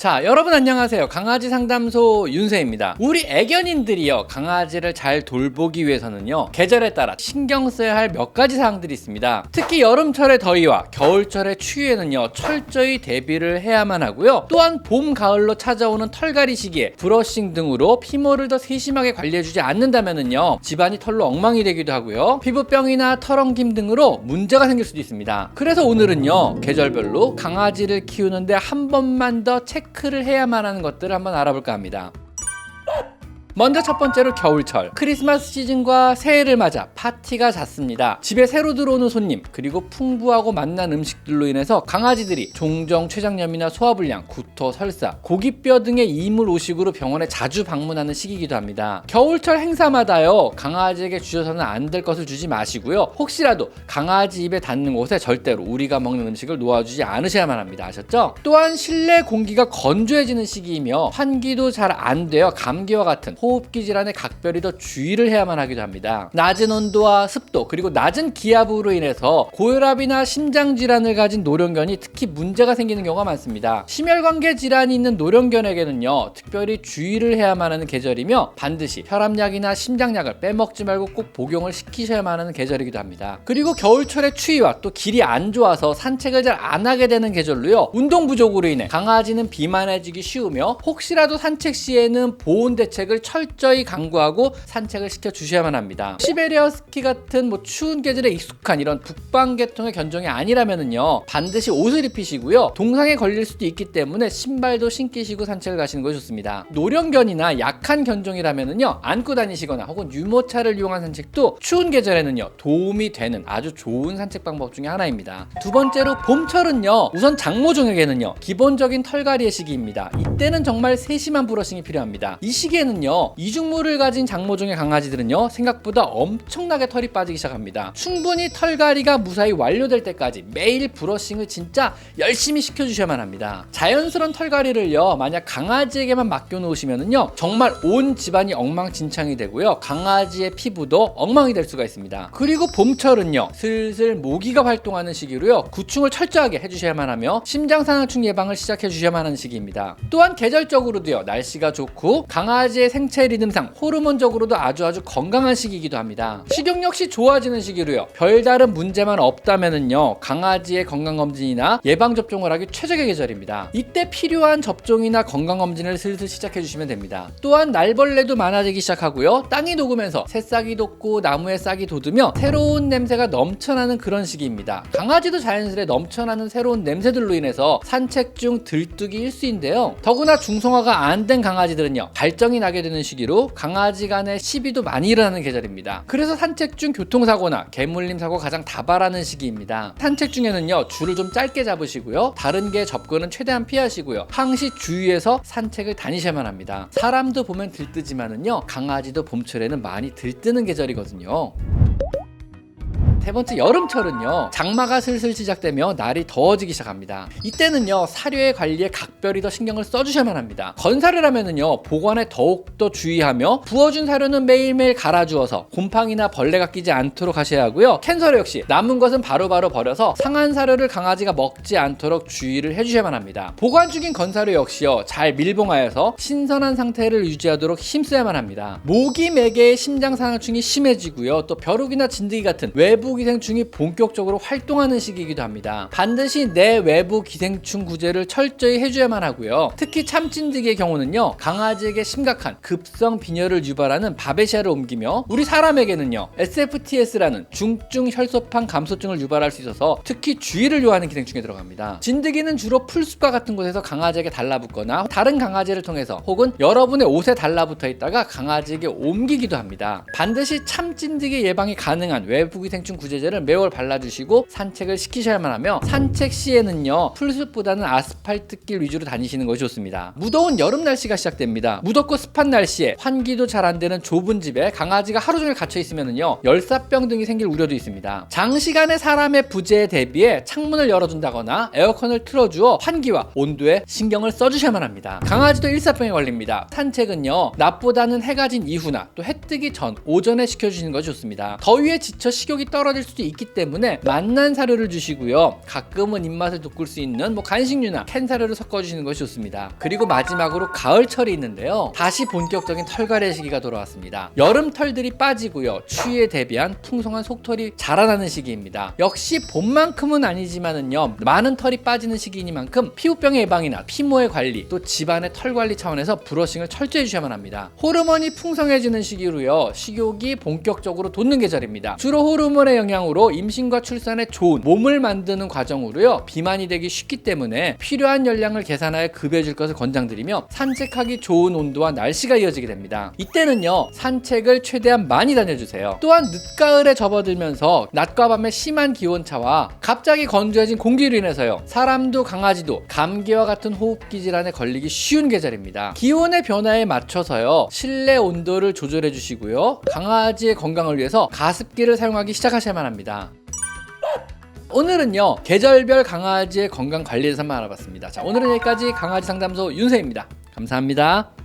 자, 여러분 안녕하세요. 강아지 상담소 윤세입니다. 우리 애견인들이요, 강아지를 잘 돌보기 위해서는요, 계절에 따라 신경 써야 할 몇 가지 사항들이 있습니다. 특히 여름철의 더위와 겨울철의 추위에는요, 철저히 대비를 해야만 하고요. 또한 봄, 가을로 찾아오는 털갈이 시기에 브러싱 등으로 피모를 더 세심하게 관리해주지 않는다면은요, 집안이 털로 엉망이 되기도 하고요. 피부병이나 털엉김 등으로 문제가 생길 수도 있습니다. 그래서 오늘은요, 계절별로 강아지를 키우는데 한 번만 더 체크를 해야만 하는 것들을 한번 알아볼까 합니다. 먼저 첫 번째로 겨울철, 크리스마스 시즌과 새해를 맞아 파티가 잦습니다. 집에 새로 들어오는 손님, 그리고 풍부하고 맛난 음식들로 인해서 강아지들이 종종 췌장염이나 소화불량, 구토, 설사, 고깃뼈 등의 이물 오식으로 병원에 자주 방문하는 시기이기도 합니다. 겨울철 행사마다요, 강아지에게 주셔서는 안 될 것을 주지 마시고요. 혹시라도 강아지 입에 닿는 곳에 절대로 우리가 먹는 음식을 놓아주지 않으셔야만 합니다. 아셨죠? 또한 실내 공기가 건조해지는 시기이며 환기도 잘 안 되어 감기와 같은 호흡기 질환에 각별히 더 주의를 해야만 하기도 합니다. 낮은 온도와 습도, 그리고 낮은 기압으로 인해서 고혈압이나 심장 질환을 가진 노령견이 특히 문제가 생기는 경우가 많습니다. 심혈관계 질환이 있는 노령견에게는요, 특별히 주의를 해야만 하는 계절이며 반드시 혈압약이나 심장약을 빼먹지 말고 꼭 복용을 시키셔야만 하는 계절이기도 합니다. 그리고 겨울철의 추위와 또 길이 안 좋아서 산책을 잘 안 하게 되는 계절로요, 운동 부족으로 인해 강아지는 비만해지기 쉬우며 혹시라도 산책 시에는 보온 대책을 철저히 강구하고 산책을 시켜주셔야만 합니다. 시베리아 스키 같은 추운 계절에 익숙한 이런 북방 계통의 견종이 아니라면은요, 반드시 옷을 입히시고요, 동상에 걸릴 수도 있기 때문에 신발도 신기시고 산책을 가시는 것이 좋습니다. 노령견이나 약한 견종이라면은요, 안고 다니시거나 혹은 유모차를 이용한 산책도 추운 계절에는요, 도움이 되는 아주 좋은 산책 방법 중에 하나입니다. 두 번째로 봄철은요, 우선 장모종에게는요, 기본적인 털갈이의 시기입니다. 이때는 정말 세심한 브러싱이 필요합니다. 이 시기에는요, 이중물을 가진 장모종의 강아지들은요, 생각보다 엄청나게 털이 빠지기 시작합니다. 충분히 털갈이가 무사히 완료될 때까지 매일 브러싱을 진짜 열심히 시켜주셔야만 합니다. 자연스러운 털갈이를요, 만약 강아지에게만 맡겨놓으시면은요, 정말 온 집안이 엉망진창이 되고요, 강아지의 피부도 엉망이 될 수가 있습니다. 그리고 봄철은요, 슬슬 모기가 활동하는 시기로요, 구충을 철저하게 해주셔야만 하며 심장상하충 예방을 시작해 주셔야만 하는 시기입니다. 또한 계절적으로도요, 날씨가 좋고 강아지의 생체 리듬상, 호르몬적으로도 아주 건강한 시기이기도 합니다. 식욕 역시 좋아지는 시기로요, 별다른 문제만 없다면은요, 강아지의 건강검진이나 예방접종을 하기 최적의 계절입니다. 이때 필요한 접종이나 건강검진을 슬슬 시작해 주시면 됩니다. 또한 날벌레도 많아지기 시작하고요, 땅이 녹으면서 새싹이 돋고 나무에 싹이 돋으며 새로운 냄새가 넘쳐나는 그런 시기입니다. 강아지도 자연스레 넘쳐나는 새로운 냄새들로 인해서 산책 중 들뜨기 일수인데요, 더구나 중성화가 안 된 강아지들은요, 발정이 나게 되는 시기로 강아지 간의 시비도 많이 일어나는 계절입니다. 그래서 산책 중 교통사고나 개물림 사고 가장 다발하는 시기입니다. 산책 중에는요, 줄을 좀 짧게 잡으시고요, 다른 개 접근은 최대한 피하시고요, 항시 주의해서 산책을 다니셔야만 합니다. 사람도 보면 들뜨지만은요, 강아지도 봄철에는 많이 들뜨는 계절이거든요. 세 번째, 여름철은요, 장마가 슬슬 시작되며 날이 더워지기 시작합니다. 이때는요, 사료의 관리에 각별히 더 신경을 써주셔야만 합니다. 건사료라면은요, 보관에 더욱더 주의하며 부어준 사료는 매일매일 갈아주어서 곰팡이나 벌레가 끼지 않도록 하셔야 하고요, 캔사료 역시 남은 것은 바로바로 버려서 상한 사료를 강아지가 먹지 않도록 주의를 해주셔야만 합니다. 보관 중인 건사료 역시요, 잘 밀봉하여서 신선한 상태를 유지하도록 힘써야만 합니다. 모기 매개의 심장상하충이 심해지고요, 또 벼룩이나 진드기 같은 외부 기생충이 본격적으로 활동하는 시기이기도 합니다. 반드시 내 외부 기생충 구제를 철저히 해줘야만 하고요, 특히 참진드기의 경우는요, 강아지에게 심각한 급성 빈혈을 유발하는 바베시아를 옮기며 우리 사람에게는요, SFTS라는 중증 혈소판 감소증을 유발할 수 있어서 특히 주의를 요하는 기생충에 들어갑니다. 진드기는 주로 풀숲과 같은 곳에서 강아지에게 달라붙거나 다른 강아지를 통해서 혹은 여러분의 옷에 달라붙어 있다가 강아지에게 옮기기도 합니다. 반드시 참진드기 예방이 가능한 외부 기생충 구제제를 매월 발라주시고 산책을 시키셔야만 하며, 산책 시에는요, 풀숲보다는 아스팔트길 위주로 다니시는 것이 좋습니다. 무더운 여름 날씨가 시작됩니다. 무덥고 습한 날씨에 환기도 잘 안 되는 좁은 집에 강아지가 하루 종일 갇혀 있으면은요, 열사병 등이 생길 우려도 있습니다. 장시간의 사람의 부재에 대비해 창문을 열어준다거나 에어컨을 틀어주어 환기와 온도에 신경을 써주셔야만 합니다. 강아지도 일사병에 걸립니다. 산책은요, 낮보다는 해가 진 이후나 또 해 뜨기 전 오전에 시켜주시는 것이 좋습니다. 더위에 지쳐 식욕이 떨어지는 떨어질 수도 있기 때문에 맛난 사료를 주시고요. 가끔은 입맛을 돋굴 수 있는 간식류나 캔 사료를 섞어주시는 것이 좋습니다. 그리고 마지막으로 가을철이 있는데요. 다시 본격적인 털갈이 시기가 돌아왔습니다. 여름 털들이 빠지고요. 추위에 대비한 풍성한 속털이 자라나는 시기입니다. 역시 봄만큼은 아니지만은요, 많은 털이 빠지는 시기이니만큼 피부병의 예방이나 피모의 관리, 또 집안의 털 관리 차원에서 브러싱을 철저히 해주셔야만 합니다. 호르몬이 풍성해지는 시기로요, 식욕이 본격적으로 돋는 계절입니다. 주로 호르몬의 영향으로 임신과 출산에 좋은 몸을 만드는 과정으로요, 비만이 되기 쉽기 때문에 필요한 열량을 계산하여 급여줄 것을 권장드리며 산책하기 좋은 온도와 날씨가 이어지게 됩니다. 이때는요, 산책을 최대한 많이 다녀주세요. 또한 늦가을에 접어들면서 낮과 밤의 심한 기온차와 갑자기 건조해진 공기로 인해서요, 사람도 강아지도 감기와 같은 호흡기 질환에 걸리기 쉬운 계절입니다. 기온의 변화에 맞춰서요, 실내 온도를 조절해 주시고요, 강아지의 건강을 위해서 가습기를 사용하기 시작하셔야만 합니다. 오늘은요, 계절별 강아지의 건강 관리에 대해서 한번 알아봤습니다. 자, 오늘은 여기까지 강아지 상담소 윤세입니다. 감사합니다.